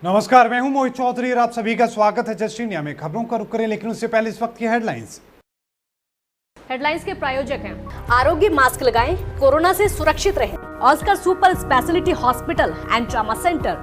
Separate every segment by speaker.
Speaker 1: नमस्कार, मैं हूं मोहित चौधरी और आप सभी का स्वागत है जस्ट इंडिया में। खबरों का रुख करें, लेकिन उससे पहले इस वक्त की हेडलाइंस
Speaker 2: के प्रायोजक हैं आरोग्य मास्क लगाएं, कोरोना से सुरक्षित रहें। Oscar super speciality hospital and trauma centre,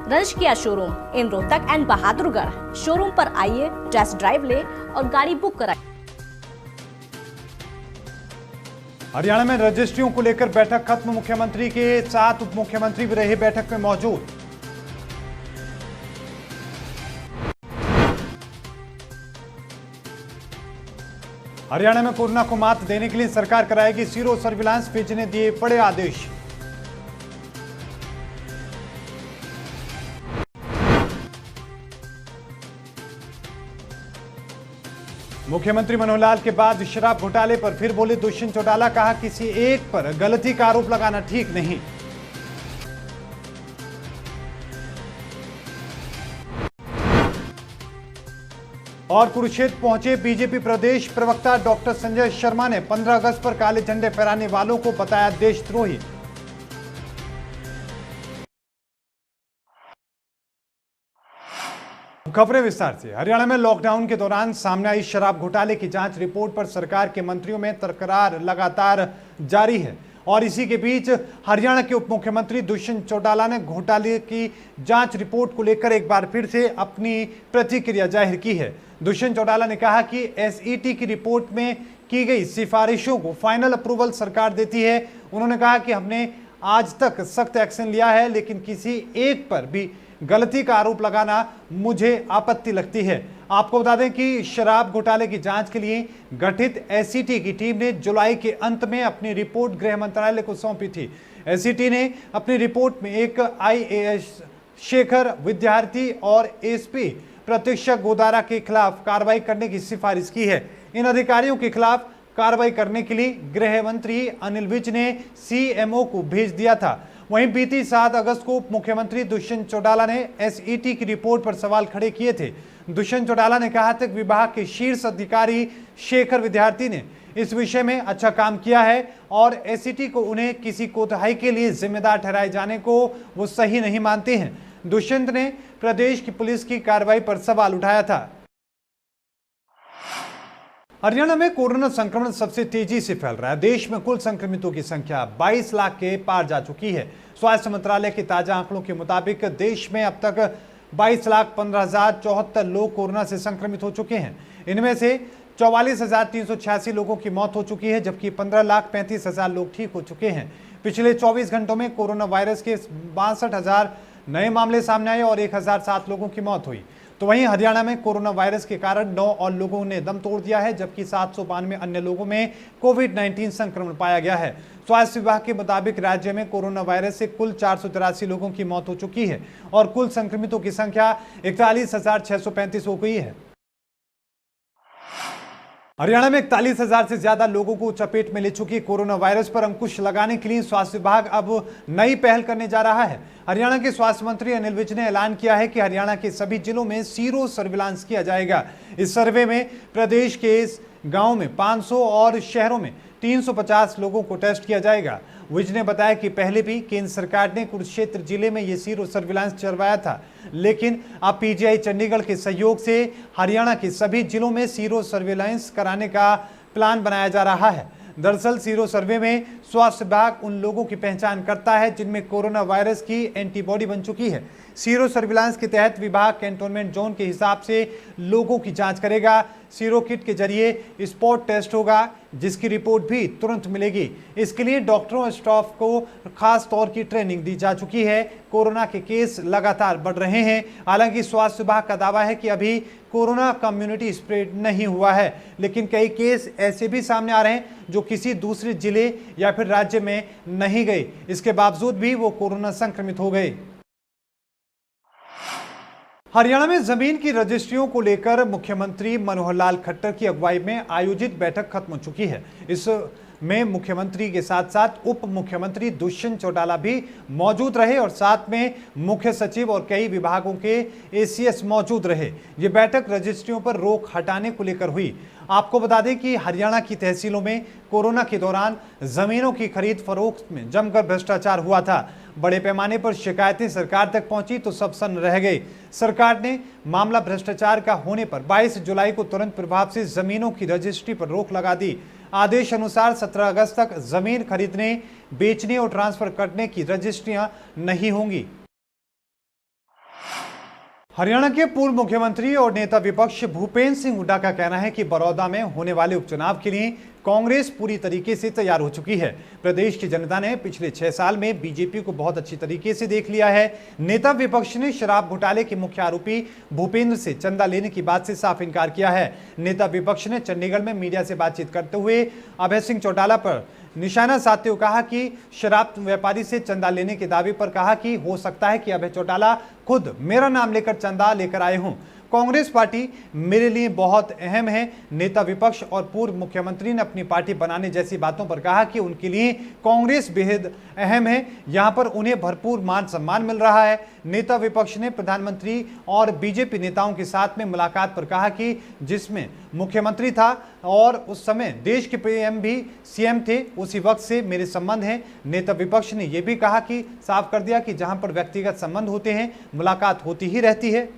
Speaker 2: रंश किया showroom in Rohtak and Bahadurgarh. Showroom पर आइए, टेस्ट ड्राइव ले और गाड़ी बुक कराएं।
Speaker 1: हरियाणा में रजिस्ट्रियों को लेकर बैठक खत्म। मुख्यमंत्री के साथ उप मुख्यमंत्री भी रहे बैठक में मौजूद। हरियाणा में कोरोना को मात देने के लिए सरकार कराएगी सीरो सर्विलांस, पेज ने दिए बड़े आदेश। मुख्यमंत्री मनोहर लाल के बाद शराब घोटाले पर फिर बोले दुष्यंत चौटाला, कहा किसी एक पर गलती का आरोप लगाना ठीक नहीं। और कुरुक्षेत्र पहुंचे बीजेपी प्रदेश प्रवक्ता डॉक्टर संजय शर्मा ने 15 अगस्त पर काले झंडे फहराने वालों को बताया देशद्रोही। खबरें विस्तार से। हरियाणा में लॉकडाउन के दौरान सामने आई शराब घोटाले की जांच रिपोर्ट पर सरकार के मंत्रियों में तकरार लगातार जारी है और इसी के बीच हरियाणा के उप मुख्यमंत्री दुष्यंत चौटाला ने घोटाले की जांच रिपोर्ट को लेकर एक बार फिर से अपनी प्रतिक्रिया जाहिर की है। दुष्यंत चौटाला ने कहा कि एसईटी की रिपोर्ट में की गई सिफारिशों को फाइनल अप्रूवल सरकार देती है। उन्होंने कहा कि हमने आज तक सख्त एक्शन लिया है, लेकिन किसी एक पर भी गलती का आरोप लगाना मुझे आपत्ति लगती है। आपको बता दें कि शराब घोटाले की जांच के लिए गठित एसईटी की टीम ने जुलाई के अंत में अपनी रिपोर्ट गृह मंत्रालय को सौंपी थी। एसईटी ने अपनी रिपोर्ट में एक आईएएस शेखर विद्यार्थी और एसपी प्रतीक्षा गोदारा के खिलाफ कार्रवाई करने की सिफारिश की है। इन अधिकारियों के खिलाफ कार्रवाई करने के लिए गृह मंत्री अनिल विज ने सीएमओ को भेज दिया था। वहीं बीती 7 अगस्त को उप मुख्यमंत्री दुष्यंत चौटाला ने एसईटी की रिपोर्ट पर सवाल खड़े किए थे। दुष्यंत चौटाला ने कहा था कि विभाग के शीर्ष अधिकारी शेखर विद्यार्थी ने इस विषय में अच्छा काम किया है और एसईटी को उन्हें किसी कोताही के लिए जिम्मेदार ठहराए जाने को वो सही नहीं मानते हैं। दुष्यंत ने प्रदेश की पुलिस की कार्रवाई पर सवाल उठाया था। हरियाणा में कोरोना संक्रमण सबसे तेजी से फैल रहा है। देश में कुल संक्रमितों की संख्या 22 लाख के पार जा चुकी है। स्वास्थ्य मंत्रालय के ताजा आंकड़ों के मुताबिक देश में अब तक 22,15,074 लोग कोरोना से संक्रमित हो चुके हैं। इनमें से 44,386 लोगों की मौत हो चुकी है, जबकि 15,35,000 लोग ठीक हो चुके हैं। पिछले 24 घंटों में कोरोना वायरस के 62,000 नए मामले सामने आए और 1,007 लोगों की मौत हुई। तो वहीं हरियाणा में कोरोना वायरस के कारण 9 और लोगों ने दम तोड़ दिया है, जबकि 792 अन्य लोगों में कोविड-19 संक्रमण पाया गया है। स्वास्थ्य विभाग के मुताबिक राज्य में कोरोना वायरस से कुल 483 लोगों की मौत हो चुकी है और कुल संक्रमितों की संख्या 41,635 हो गई है। हरियाणा में 41,000 से ज्यादा लोगों को चपेट में ले चुकी कोरोना वायरस पर अंकुश लगाने के लिए स्वास्थ्य विभाग अब नई पहल करने जा रहा है। हरियाणा के स्वास्थ्य मंत्री अनिल विज ने ऐलान किया है कि हरियाणा के सभी जिलों में सीरो सर्विलांस किया जाएगा। इस सर्वे में प्रदेश के इस गांव में 500 और शहरों में 350 लोगों को टेस्ट किया जाएगा। विज ने बताया कि पहले भी केंद्र सरकार ने कुरुक्षेत्र जिले में ये सीरो सर्विलांस चलवाया था, लेकिन अब पीजीआई चंडीगढ़ के सहयोग से हरियाणा के सभी जिलों में सीरो सर्विलांस कराने का प्लान बनाया जा रहा है। दरअसल सीरो सर्वे में स्वास्थ्य विभाग उन लोगों की पहचान करता है जिनमें कोरोना वायरस की एंटीबॉडी बन चुकी है। सीरो सर्विलांस के तहत विभाग कैंटोनमेंट जोन के हिसाब से लोगों की जांच करेगा। सीरो किट के जरिए स्पॉट टेस्ट होगा, जिसकी रिपोर्ट भी तुरंत मिलेगी। इसके लिए डॉक्टरों और स्टाफ को खास तौर की ट्रेनिंग दी जा चुकी है। कोरोना के केस लगातार बढ़ रहे हैं। हालांकि स्वास्थ्य विभाग का दावा है कि अभी कोरोना कम्युनिटी स्प्रेड नहीं हुआ है, लेकिन कई केस ऐसे भी सामने आ रहे हैं जो किसी दूसरे जिले या फिर राज्य में नहीं गए, इसके बावजूद भी वो कोरोना संक्रमित हो गए। हरियाणा में जमीन की रजिस्ट्रियों को लेकर मुख्यमंत्री मनोहर लाल खट्टर की अगुवाई में आयोजित बैठक खत्म हो चुकी है। इस में मुख्यमंत्री के साथ साथ उप मुख्यमंत्री दुष्यंत चौटाला भी मौजूद रहे और साथ में मुख्य सचिव और कई विभागों के एसीएस मौजूद रहे। ये बैठक रजिस्ट्रियों पर रोक हटाने को लेकर हुई। आपको बता दें कि हरियाणा की तहसीलों में कोरोना के दौरान जमीनों की खरीद फरोख्त में जमकर भ्रष्टाचार हुआ था। बड़े पैमाने पर शिकायतें सरकार तक पहुंची तो सब सन्न रह गए। सरकार ने मामला भ्रष्टाचार का होने पर 22 जुलाई को तुरंत प्रभाव से जमीनों की रजिस्ट्री पर रोक लगा दी। आदेश अनुसार 17 अगस्त तक जमीन खरीदने, बेचने और ट्रांसफर करने की रजिस्ट्रियां नहीं होंगी। हरियाणा के पूर्व मुख्यमंत्री और नेता विपक्ष भूपेंद्र सिंह हुड्डा का कहना है कि बड़ौदा में होने वाले उपचुनाव के लिए कांग्रेस पूरी तरीके से तैयार हो चुकी है। प्रदेश की जनता ने पिछले 6 साल में बीजेपी को बहुत अच्छी तरीके से देख लिया है। नेता विपक्ष ने शराब घोटाले के मुख्य आरोपी भूपेंद्र से चंदा लेने की बात से साफ इनकार किया है। नेता विपक्ष ने चंडीगढ़ में मीडिया से बातचीत करते हुए अभय सिंह चौटाला पर निशाना साधते हुए कहा कि शराब व्यापारी से चंदा लेने के दावे पर कहा कि हो सकता है कि अभय चौटाला खुद मेरा नाम लेकर चंदा लेकर आए हों। कांग्रेस पार्टी मेरे लिए बहुत अहम है। नेता विपक्ष और पूर्व मुख्यमंत्री ने अपनी पार्टी बनाने जैसी बातों पर कहा कि उनके लिए कांग्रेस बेहद अहम है, यहां पर उन्हें भरपूर मान सम्मान मिल रहा है। नेता विपक्ष ने प्रधानमंत्री और बीजेपी नेताओं के साथ में मुलाकात पर कहा कि जिसमें मुख्यमंत्री था और उस समय देश के पीएम भी सीएम थे, उसी वक्त से मेरे संबंध हैं। नेता विपक्ष ने यह भी कहा कि साफ कर दिया कि जहां पर व्यक्तिगत संबंध होते हैं मुलाकात होती ही रहती है।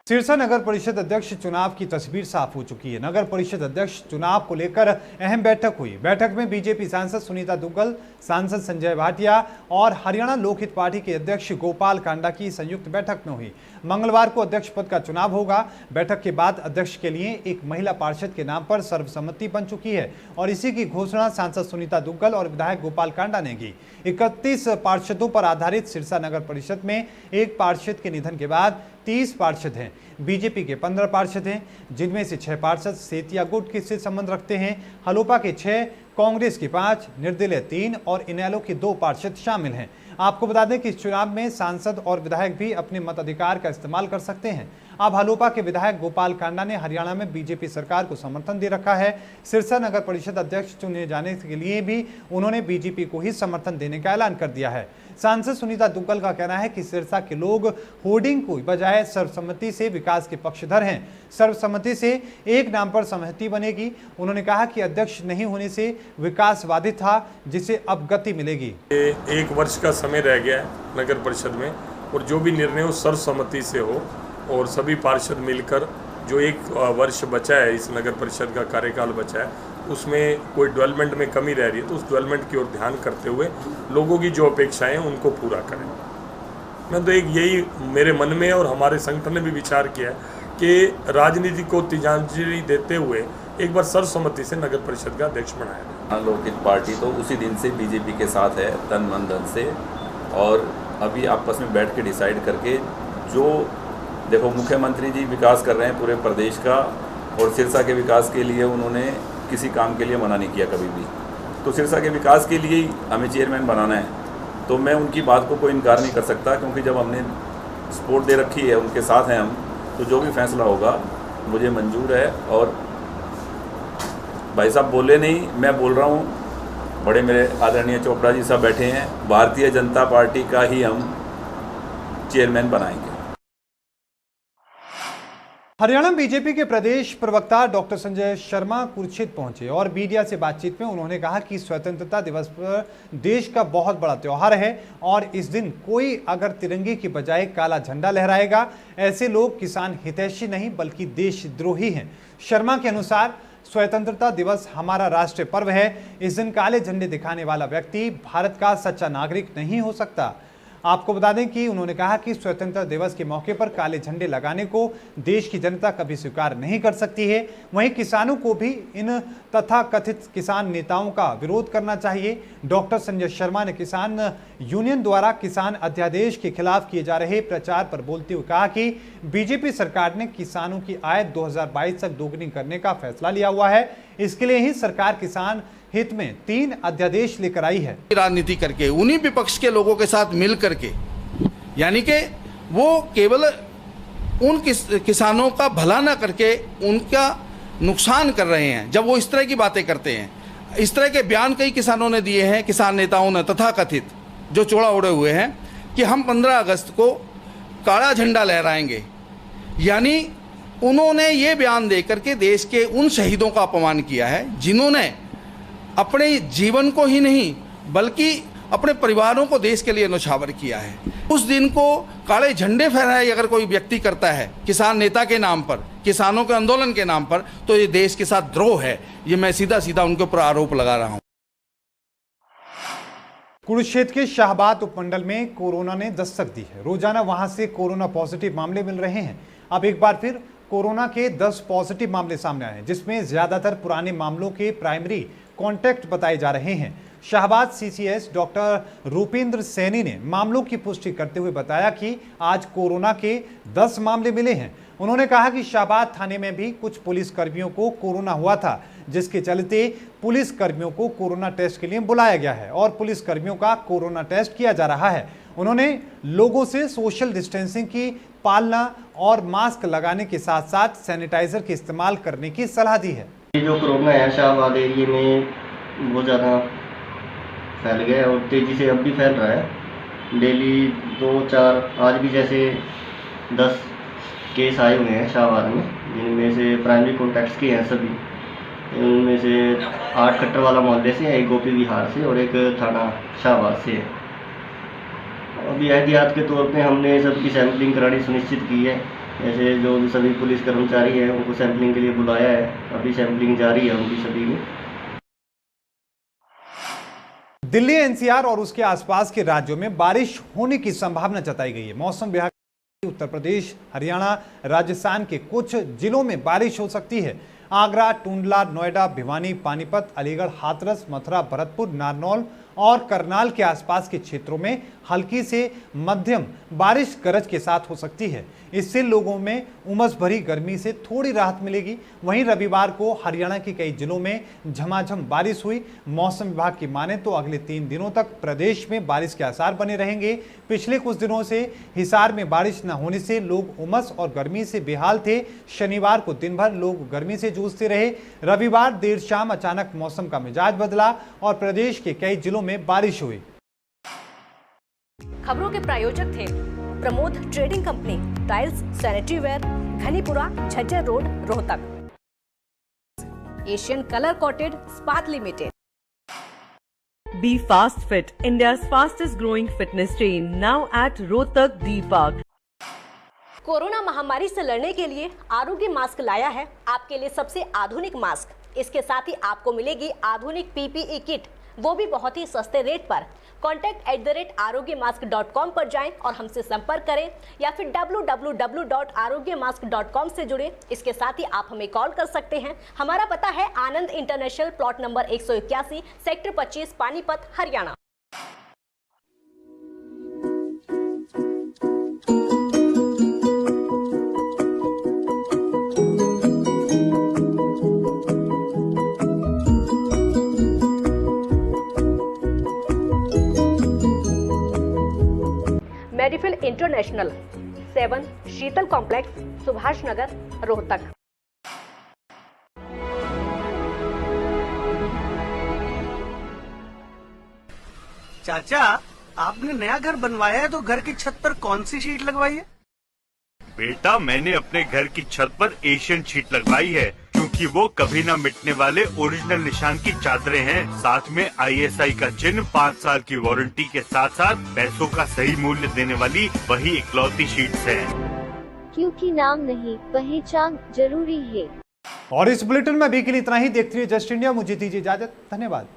Speaker 1: सिरसा नगर परिषद अध्यक्ष चुनाव की तस्वीर साफ हो चुकी है। नगर परिषद अध्यक्ष चुनाव को लेकर अहम बैठक हुई। बैठक में बीजेपी सांसद सुनीता दुग्गल, सांसद संजय भाटिया और हरियाणा लोकहित पार्टी के अध्यक्ष गोपाल कांडा की संयुक्त बैठक में हुई। मंगलवार को अध्यक्ष पद का चुनाव होगा। बैठक के बाद अध्यक्ष के लिए एक महिला पार्षद के नाम पर सर्वसम्मति बन चुकी है और इसी की घोषणा सांसद सुनीता दुग्गल और विधायक गोपाल कांडा ने की। 31 पार्षदों पर आधारित सिरसा नगर परिषद में एक पार्षद के निधन के बाद 30 पार्षद हैं। बीजेपी के 15 पार्षद हैं, जिनमें से 6 पार्षद सेतिया गुट से संबंध रखते हैं। हलोपा के 6, कांग्रेस के 5, निर्दलीय 3 और इनेलो के 2 पार्षद शामिल हैं। आपको बता दें कि इस चुनाव में सांसद और विधायक भी अपने मताधिकार का इस्तेमाल कर सकते हैं। अब हलोपा के विधायक गोपाल कांडा ने हरियाणा में बीजेपी सरकार को समर्थन दे रखा है। सिरसा नगर परिषद अध्यक्ष चुने जाने के लिए भी उन्होंने बीजेपी को ही समर्थन देने का ऐलान कर दिया है। सांसद सुनीता दुग्गल का कहना है कि सिरसा के लोग होर्डिंग को बजाय सर्वसम्मति से विकास के पक्षधर हैं। सर्वसम्मति से एक नाम पर सहमति बनेगी। उन्होंने कहा कि अध्यक्ष नहीं होने से विकास बाधित था, जिसे अब गति मिलेगी।
Speaker 3: 1 वर्ष का समय रह गया है नगर परिषद में और जो भी निर्णय हो सर्वसम्मति से हो और सभी पार्षद मिलकर जो 1 वर्ष बचा है, इस नगर परिषद का कार्यकाल बचा है, उसमें कोई डेवलपमेंट में कमी रह रही है तो उस डेवलपमेंट की ओर ध्यान करते हुए लोगों की जो अपेक्षाएं हैं उनको पूरा करें। मैं तो एक यही मेरे मन में और हमारे संगठन ने भी विचार किया है कि राजनीति को तिजंजरी देते हुए एक बार सर्वसम्मति से नगर परिषद का अध्यक्ष बनाया जाए।
Speaker 4: लोकहित पार्टी तो उसी दिन से बीजेपी के साथ है, तन मन धन से, और अभी आपस में बैठ के डिसाइड करके जो देखो मुख्यमंत्री जी विकास कर रहे हैं पूरे प्रदेश का और सिरसा के विकास के लिए उन्होंने किसी काम के लिए मना नहीं किया कभी भी। तो सिरसा के विकास के लिए ही हमें चेयरमैन बनाना है, तो मैं उनकी बात को कोई इनकार नहीं कर सकता, क्योंकि जब हमने सपोर्ट दे रखी है, उनके साथ हैं हम, तो जो भी फैसला होगा मुझे मंजूर है। और भाई साहब बोले नहीं, मैं बोल रहा हूँ, बड़े मेरे आदरणीय चोपड़ा जी साहब बैठे हैं, भारतीय जनता पार्टी का ही हम चेयरमैन बनाएंगे।
Speaker 1: हरियाणा बीजेपी के प्रदेश प्रवक्ता डॉक्टर संजय शर्मा कुरुक्षेत्र पहुंचे और मीडिया से बातचीत में उन्होंने कहा कि स्वतंत्रता दिवस पर देश का बहुत बड़ा त्योहार है और इस दिन कोई अगर तिरंगे की बजाय काला झंडा लहराएगा, ऐसे लोग किसान हितैषी नहीं बल्कि देशद्रोही हैं। शर्मा के अनुसार स्वतंत्रता दिवस हमारा राष्ट्रीय पर्व है। इस दिन काले झंडे दिखाने वाला व्यक्ति भारत का सच्चा नागरिक नहीं हो सकता। आपको बता दें कि उन्होंने कहा कि स्वतंत्रता दिवस के मौके पर काले झंडे लगाने को देश की जनता कभी स्वीकार नहीं कर सकती है। वहीं किसानों को भी इन तथाकथित किसान नेताओं का विरोध करना चाहिए। डॉक्टर संजय शर्मा ने किसान यूनियन द्वारा किसान अध्यादेश के खिलाफ किए जा रहे प्रचार पर बोलते हुए कहा कि बीजेपी सरकार ने किसानों की आय 2022 तक दोगुनी करने का फैसला लिया हुआ है। इसके लिए ही सरकार किसान हित में 3 अध्यादेश लेकर आई है।
Speaker 5: राजनीति करके उन्हीं विपक्ष के लोगों के साथ मिल करके, यानी कि वो केवल उन किसानों का भला ना करके उनका नुकसान कर रहे हैं। जब वो इस तरह की बातें करते हैं, इस तरह के बयान कई किसानों ने दिए हैं, किसान नेताओं ने तथाकथित जो चोड़ा उड़े हुए हैं कि हम 15 अगस्त को काला झंडा लहराएंगे, यानी उन्होंने ये बयान दे करके देश के उन शहीदों का अपमान किया है जिन्होंने अपने जीवन को ही नहीं बल्कि अपने परिवारों को देश के लिए न्यौछावर किया है। उस दिन को काले झंडे फहराए अगर कोई व्यक्ति करता है किसान नेता के नाम पर, किसानों के आंदोलन के नाम पर, तो ये देश के साथ द्रोह है। ये मैं सीधा सीधा उनके ऊपर आरोप लगा रहा हूँ।
Speaker 1: कुरुक्षेत्र के शाहबाद उपमंडल में कोरोना ने दस्तक दी है। रोजाना वहां से कोरोना पॉजिटिव मामले मिल रहे हैं। अब एक बार फिर कोरोना के 10 पॉजिटिव मामले सामने आए हैं, जिसमें ज्यादातर पुराने मामलों के प्राइमरी कॉन्टैक्ट बताए जा रहे हैं। शाहबाद सीसीएस डॉक्टर रूपेंद्र सैनी ने मामलों की पुष्टि करते हुए बताया कि आज कोरोना के 10 मामले मिले हैं। उन्होंने कहा कि शाहबाद थाने में भी कुछ पुलिस कर्मियों को कोरोना हुआ था, जिसके चलते पुलिस कर्मियों को कोरोना टेस्ट के लिए बुलाया गया है और पुलिस कर्मियों का कोरोना टेस्ट किया जा रहा है। उन्होंने लोगों से सोशल डिस्टेंसिंग की पालना और मास्क लगाने के साथ साथ सैनिटाइजर के इस्तेमाल करने की सलाह दी है।
Speaker 6: ये जो कोरोना है शाहबाद एरिया में बहुत ज़्यादा फैल गया है और तेज़ी से अब भी फैल रहा है। डेली 2-4 आज भी जैसे 10 केस आए हुए हैं शाहबाद में, जिनमें से प्राइमरी कॉन्टैक्ट्स के हैं सभी। इनमें से 8 कट्टर वाला मोहल्ले से, एक गोपी विहार से और एक थाना शाहबाद से है। अभी एहतियात के तौर पे हमने सबकी सैंपलिंग करानी सुनिश्चित की है। ऐसे जो सभी पुलिस कर्मचारी हैं उनको सैंपलिंग के लिए बुलाया है। अभी सैंपलिंग जारी है उनकी सभी में।
Speaker 1: दिल्ली, एनसीआर और उसके आसपास के राज्यों में बारिश होने की संभावना जताई गई है। मौसम विभाग उत्तर प्रदेश, हरियाणा, राजस्थान के कुछ जिलों में बारिश हो सकती है। आगरा, टूंडला, नोएडा, भिवानी, पानीपत, अलीगढ़, हाथरस, मथुरा, भरतपुर, नारनौल और करनाल के आसपास के क्षेत्रों में हल्की से मध्यम बारिश गरज के साथ हो सकती है। इससे लोगों में उमस भरी गर्मी से थोड़ी राहत मिलेगी। वहीं रविवार को हरियाणा के कई जिलों में झमाझम बारिश हुई। मौसम विभाग की माने तो अगले 3 दिनों तक प्रदेश में बारिश के आसार बने रहेंगे। पिछले कुछ दिनों से हिसार में बारिश न होने से लोग उमस और गर्मी से बेहाल थे। शनिवार को दिन भर लोग गर्मी से जूझते रहे। रविवार देर शाम अचानक मौसम का मिजाज बदला और प्रदेश के कई जिलों में बारिश हुई।
Speaker 2: खबरों के प्रायोजक थे Pramod trading company, tiles, sanitary ware, Ghanipura, Jhajjar road, Rohtak. Asian colour coated स्पात limited.
Speaker 7: Be Fast Fit, India's fastest growing fitness chain, now at Rohtak D Park.
Speaker 2: Corona महामारी से लड़ने के लिए आरोग्य मास्क लाया है आपके लिए सबसे आधुनिक मास्क। इसके साथ ही आपको मिलेगी आधुनिक पीपीई किट, वो भी बहुत ही सस्ते रेट पर। contact@arogyamask.com पर जाएं और हमसे संपर्क करें या फिर www.arogyamask.com से जुड़े। इसके साथ ही आप हमें कॉल कर सकते हैं। हमारा पता है Anand international, plot number 181, sector 25, Panipat, Haryana. Medifill international, 7 Sheetal complex, Subhash Nagar, Rohtak.
Speaker 8: चाचा, आपने नया घर बनवाया है तो घर की छत पर कौन सी शीट लगवाई है?
Speaker 9: बेटा, मैंने अपने घर की छत पर एशियन शीट लगवाई है, क्योंकि वो कभी न मिटने वाले ओरिजिनल निशान की चादरें हैं। साथ में ISI का चिन्ह, 5 साल की वारंटी के साथ साथ पैसों का सही मूल्य देने वाली वही इकलौती शीट्स हैं।
Speaker 10: क्योंकि नाम नहीं, पहचान जरूरी है।
Speaker 1: और इस बुलेटिन में अभी के लिए इतना ही। देखते रहिए जस्ट इंडिया। मुझे दीजिए इजाजत। धन्यवाद।